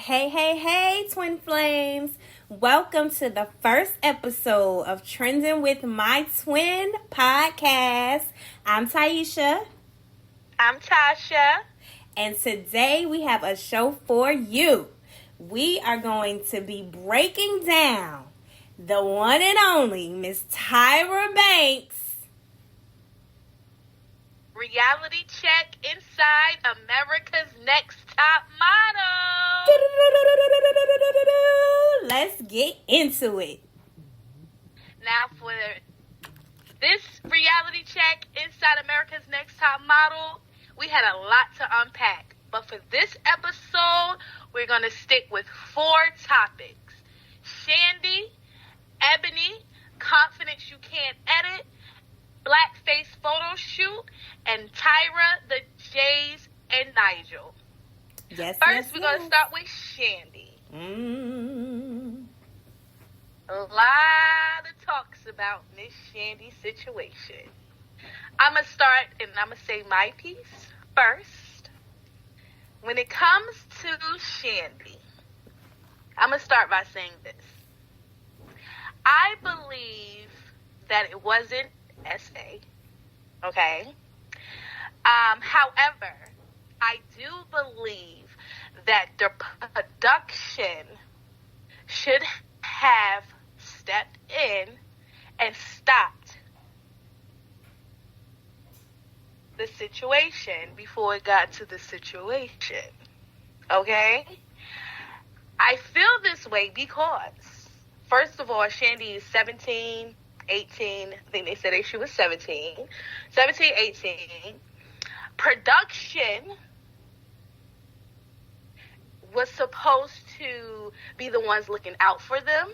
Hey, hey, hey, Twin Flames. Welcome to the first episode of Trending with My Twin podcast. I'm Taisha. I'm Tasha. And today we have a show for you. We are going to be breaking down the one and only Miss Tyra Banks. Reality check inside America's Next Top Model. Let's get into it. Now for this reality check inside America's Next Top Model, we had a lot to unpack. But for this episode, we're going to stick with 4 topics. Shandy, Ebony, confidence you can't edit, blackface photo shoot, and Tyra, the Jays, and Nigel. Yes. First, we're going to start with Shandy. A lot of talks about Miss Shandy's situation. I'm going to start and I'm going to say my piece first. When it comes to Shandy, I'm going to start by saying this. I believe that it wasn't SA. Okay? However, I do believe that the production should have stepped in and stopped the situation before it got to the situation. Okay? I feel this way because, first of all, Shandy is 17, 18. I think they said she was 17. 17, 18. Production was supposed to be the ones looking out for them.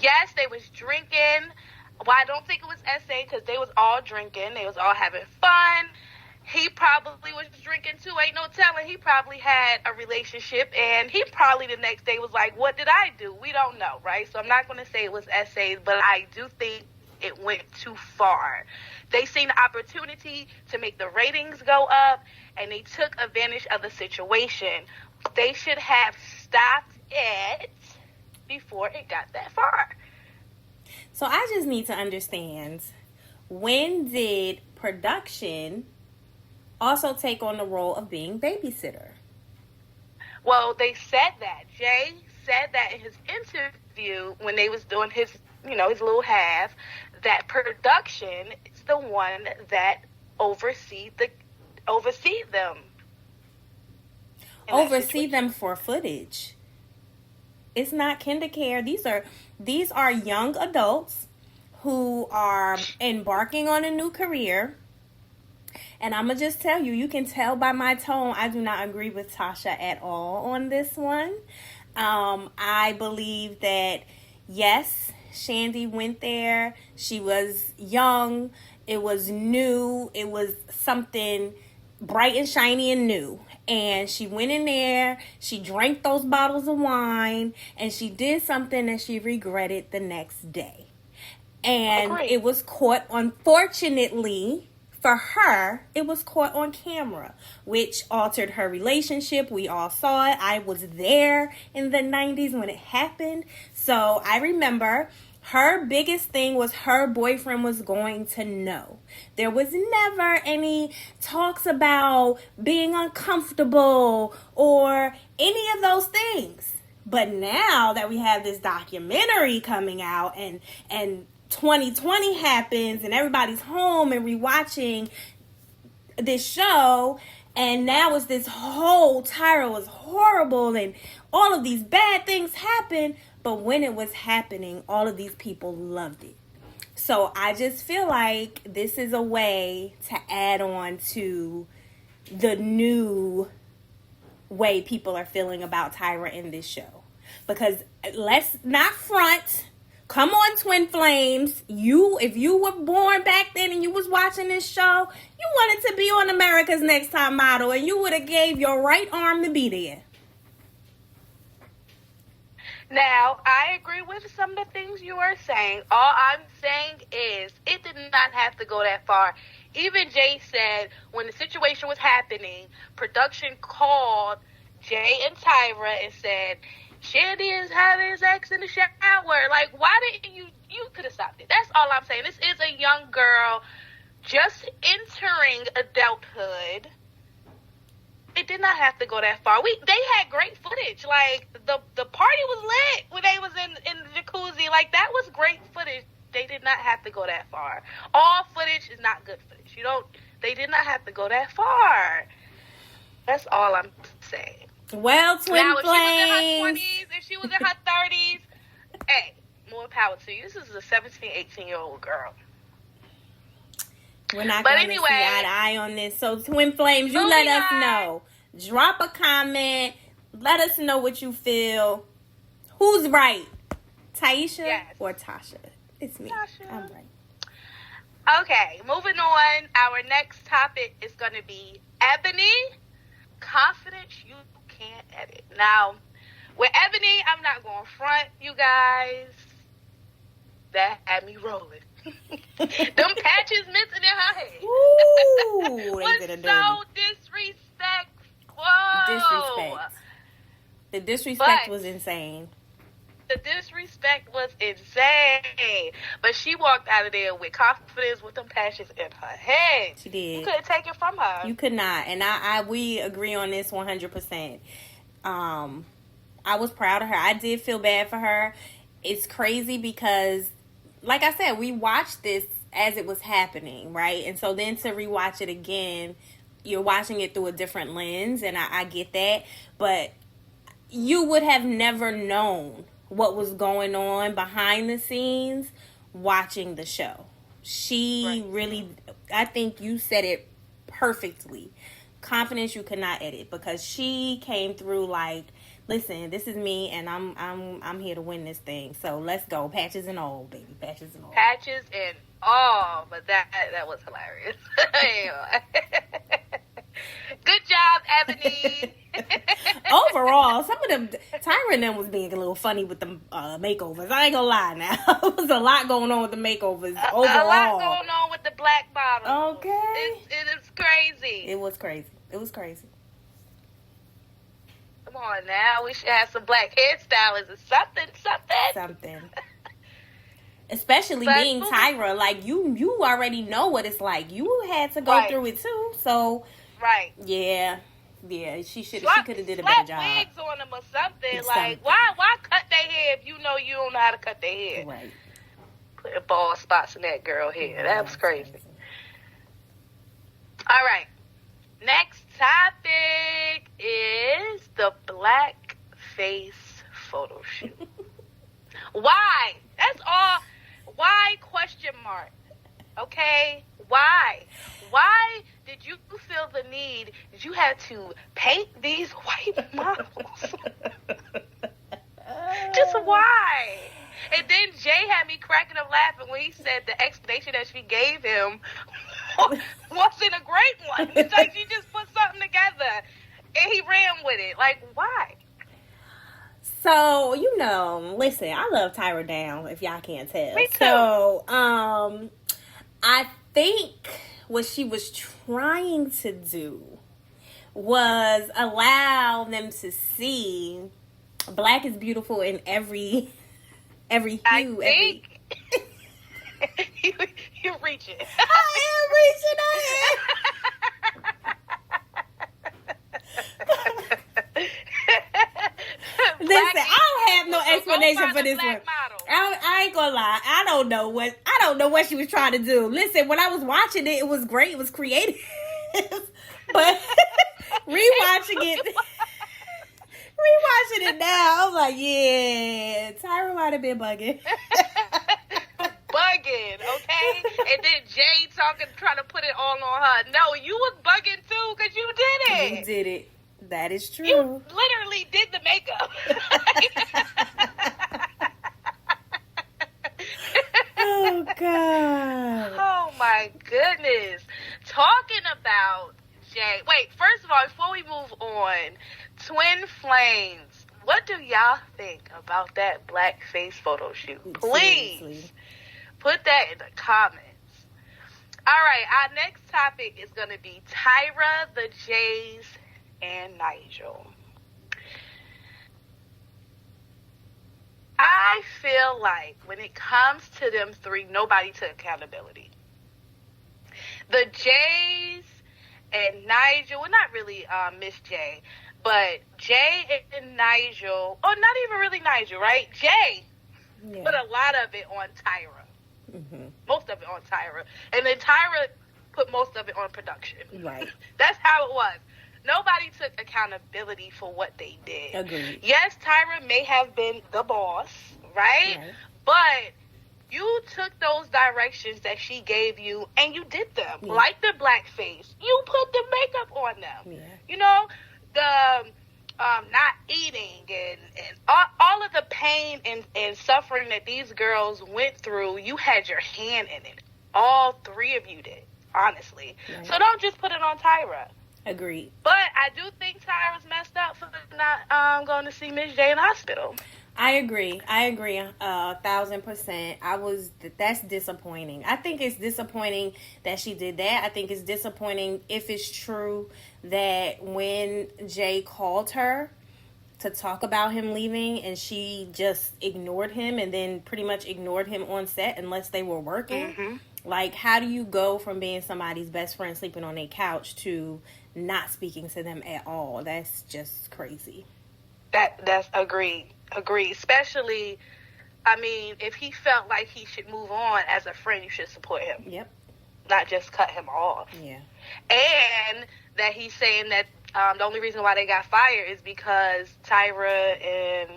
Yes, they was drinking. Well, I don't think it was SA because they was all drinking. They was all having fun. He probably was drinking too. Ain't no telling. He probably had a relationship, and he probably the next day was like, what did I do? We don't know, right? So I'm not going to say it was SA, but I do think it went too far. They seen the opportunity to make the ratings go up, and they took advantage of the situation. They should have stopped it before it got that far. So I just need to understand, when did production also take on the role of being babysitter? Well, they said that. Jay said that in his interview when they was doing his, his little half, that production is the one that oversee them. Oversee them for footage. It's not KinderCare. These are young adults who are embarking on a new career. And I'm going to just tell you, you can tell by my tone, I do not agree with Tasha at all on this one. I believe that, yes, Shandy went there. She was young. It was new. It was something bright and shiny and new. And she went in there, she drank those bottles of wine, and she did something that she regretted the next day. And It was caught, unfortunately for her, it was caught on camera, which altered her relationship. We all saw it. I was there in the 90s when it happened. So I remember her biggest thing was her boyfriend was going to know. There was never any talks about being uncomfortable or any of those things. But now that we have this documentary coming out and 2020 happens and everybody's home and rewatching this show, and now it's this whole Tyra was horrible and all of these bad things happen. But when it was happening, all of these people loved it. So I just feel like this is a way to add on to the new way people are feeling about Tyra in this show. Because let's not front. Come on, Twin Flames. If you were born back then and you was watching this show, you wanted to be on America's Next Top Model, and you would have gave your right arm to be there. Now, I agree with some of the things you are saying. All I'm saying is it did not have to go that far. Even Jay said when the situation was happening, production called Jay and Tyra and said, Shandy is having sex in the shower. Like, why didn't you could have stopped it. That's all I'm saying. This is a young girl just entering adulthood. It did not have to go that far. They had great footage. Like, the party was lit when they was in the jacuzzi. Like, that was great footage. They did not have to go that far. All footage is not good footage. They did not have to go that far. That's all I'm saying. Well, Twin now, Flames. if she was in her 30s, hey, more power to you. This is a 17, 18-year-old girl. We're not going to see eye to eye on this. So, Twin Flames, you let us know. Drop a comment. Let us know what you feel. Who's right? Taisha or Tasha? It's me. Tasha. I'm right. Okay, moving on. Our next topic is going to be Ebony. Confidence you can't edit. Now, with Ebony, I'm not going front, you guys. That had me rolling. Them patches missing in her head. Ooh, was so disrespectful. The disrespect was insane. The disrespect was insane. But she walked out of there with confidence, with them patches in her head. She did. You couldn't take it from her. You could not. And we agree on this 100%. I was proud of her. I did feel bad for her. It's crazy because, like I said, we watched this as it was happening, right? And so then to rewatch it again, you're watching it through a different lens, and I get that. But you would have never known what was going on behind the scenes watching the show. She really, I think you said it perfectly. Confidence you could not edit, because she came through like, listen, this is me, and I'm here to win this thing. So let's go, patches and all, baby, patches and all. Patches and all, but that was hilarious. Good job, Ebony. Overall, some of them, Tyra and them was being a little funny with the makeovers. I ain't gonna lie now. There was a lot going on with the makeovers overall. A lot going on with the black bottle. Okay. It is crazy. It was crazy. Come on now. We should have some black hairstylists or something. Especially being Tyra, like you already know what it's like. You had to go through it too, so yeah. She could have did a better job. Wigs on them or something. Like why cut their hair if you know you don't know how to cut their hair? Right. Putting bald spots in that girl hair. That was crazy. All right. Next topic is the blackface photo shoot. Why? That's all. Why? Question mark. Okay? Why? Why did you feel the need that you had to paint these white models? Just why? And then Jay had me cracking up laughing when he said the explanation that she gave him wasn't a great one. It's like she just put something together and he ran with it. Like, why? So, listen, I love Tyra Down, if y'all can't tell. Me too. So, I think what she was trying to do was allow them to see black is beautiful in every hue. I think you're reaching. I am reaching ahead. Listen, I don't have no explanation for this one. I ain't gonna lie. I don't know what she was trying to do. Listen, when I was watching it, it was great. It was creative. But rewatching it now, I'm like, yeah, Tyra might have been bugging. Bugging, okay? And then Jay trying to put it all on her. No, you was bugging too because you did it. You did it. That is true. You literally did the makeup. Oh, God. Oh, my goodness. Talking about Jay. Wait, first of all, before we move on, Twin Flames, what do y'all think about that blackface photo shoot? Please, seriously, put that in the comments. All right, our next topic is going to be Tyra, the Jays, and Nigel. I feel like when it comes to them three, nobody took accountability. The Jays and Nigel, well, not really Miss J, but Jay and Nigel, or not even really Nigel, right? Jay put a lot of it on Tyra. Mm-hmm. Most of it on Tyra. And then Tyra put most of it on production. Right. That's how it was. Nobody took accountability for what they did. Agreed. Yes, Tyra may have been the boss, right? But you took those directions that she gave you and you did them. Yeah. Like the blackface. You put the makeup on them. Yeah. You know, the not eating and all of the pain and suffering that these girls went through, you had your hand in it. All three of you did, honestly. Right. So don't just put it on Tyra. Agreed. But I do think Tyra's messed up for not going to see Miss J in the hospital. I agree 1,000%. That's disappointing. I think it's disappointing that she did that. I think it's disappointing if it's true that when Jay called her to talk about him leaving and she just ignored him and then pretty much ignored him on set unless they were working. Mm-hmm. Like, how do you go from being somebody's best friend sleeping on their couch to not speaking to them at all? That's just crazy. That's agreed. Especially, I mean, if he felt like he should move on as a friend, you should support him. Yep. Not just cut him off. Yeah. And that he's saying that the only reason why they got fired is because Tyra and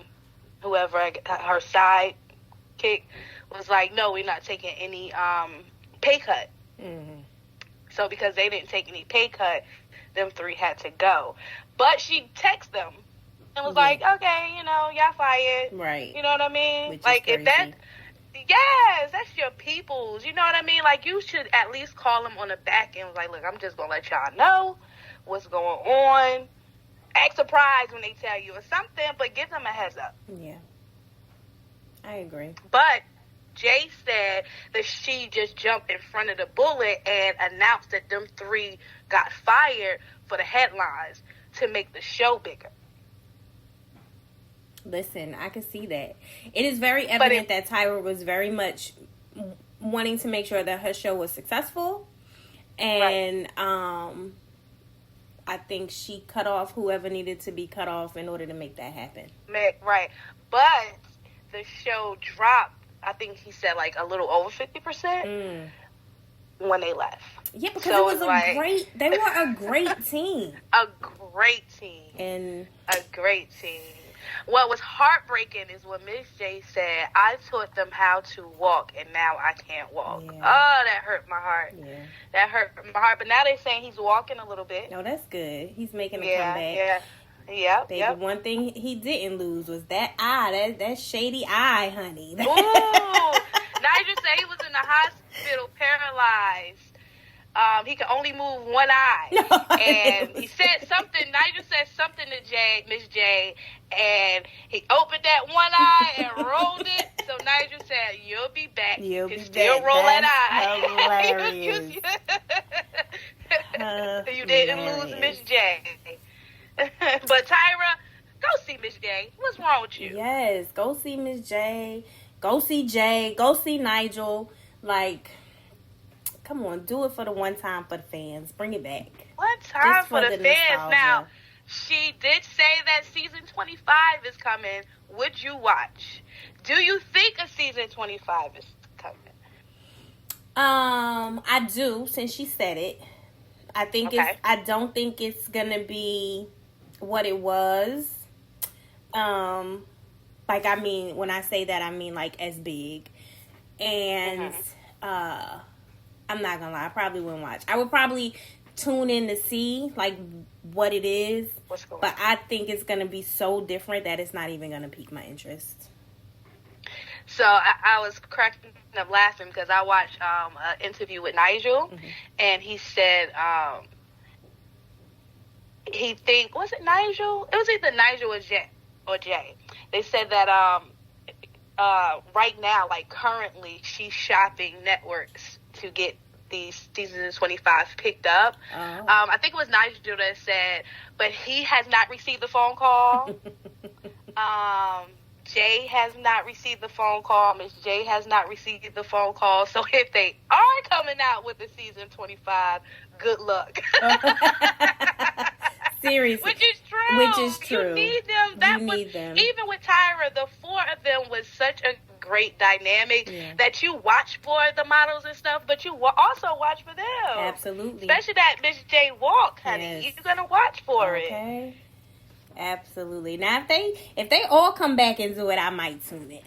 whoever, her sidekick, was like, no, we're not taking any pay cut. Mm-hmm. So because they didn't take any pay cut, them three had to go. But she texted them and was like, okay, you know, y'all fired. Right. You know what I mean? Like, if that, yes, that's your peoples. You know what I mean? Like, you should at least call them on the back end. Like, look, I'm just going to let y'all know what's going on. Act surprised when they tell you or something, but give them a heads up. Yeah. I agree. But Jay said that she just jumped in front of the bullet and announced that them three got fired for the headlines to make the show bigger. Listen, I can see that. It is very evident that Tyra was very much wanting to make sure that her show was successful. And I think she cut off whoever needed to be cut off in order to make that happen. Right. But the show dropped, I think he said, like, a little over 50% when they left. Yeah, because it was they were a great team. A great team. What was heartbreaking is when Miss J said, I taught them how to walk and now I can't walk. Yeah. Oh, that hurt my heart. Yeah. That hurt my heart. But now they're saying he's walking a little bit. No, that's good. He's making a comeback. Yeah. Baby, one thing he didn't lose was that eye, that shady eye, honey. Ooh. Nigel said he was in the hospital paralyzed. He could only move one eye. And he said something, Nigel said something to Miss J, and he opened that one eye and rolled it. So Nigel said, you'll be back. You can still roll that eye. Hilarious. You didn't lose Miss J. But Tyra, go see Miss J. What's wrong with you? Yes, go see Miss J. Go see Jay. Go see Nigel. Like, come on, do it for the one time for the fans. Bring it back. One time for the fans. Nostalgia. Now, she did say that season 25 is coming. Would you watch? Do you think a season 25 is coming? I do, since she said it. I think I don't think it's gonna be what it was. Like, I mean, when I say that, I mean, like, as big. And, I'm not gonna lie, I probably wouldn't watch. I would probably tune in to see, like, what it is. But I think it's gonna be so different that it's not even gonna pique my interest. So, I was cracking up laughing because I watched an interview with Nigel, and he said, he think, was it Nigel? It was either Nigel or Jay. They said that right now, like currently, she's shopping networks to get the season 25 picked up. Oh. I think it was Nigel that said, but he has not received the phone call. Jay has not received the phone call. Miss J has not received the phone call. So if they are coming out with the season 25, good luck. Seriously. Which is true. You need them. Them. Even with Tyra, the four of them was such a great dynamic that you watch for the models and stuff, but you also watch for them. Absolutely. Especially that Miss J walk, honey. Yes. You're going to watch for it. Okay. Absolutely. Now, if they all come back and do it, I might tune in.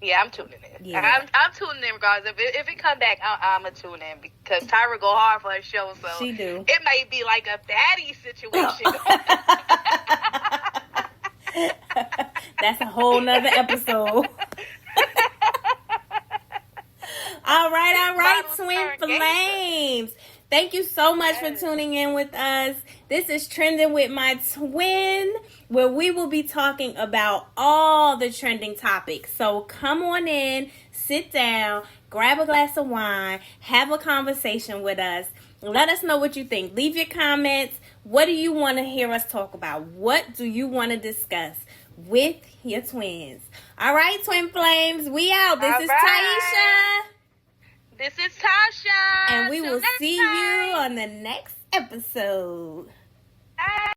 Yeah, I'm tuning in. Yeah. I'm tuning in regardless. If it come back, I'm going to tune in because Tyra go hard for her show. So she do. It may be like a baddie situation. That's a whole nother episode. All right, Twin Flames. Thank you so much for tuning in with us. This is Trending with My Twin, where we will be talking about all the trending topics. So come on in, sit down, grab a glass of wine, have a conversation with us. Let us know what you think. Leave your comments. What do you want to hear us talk about? What do you want to discuss with your twins? All right, Twin Flames, we out. This is Taisha. This is Tasha. And we will see you on the next episode. Bye.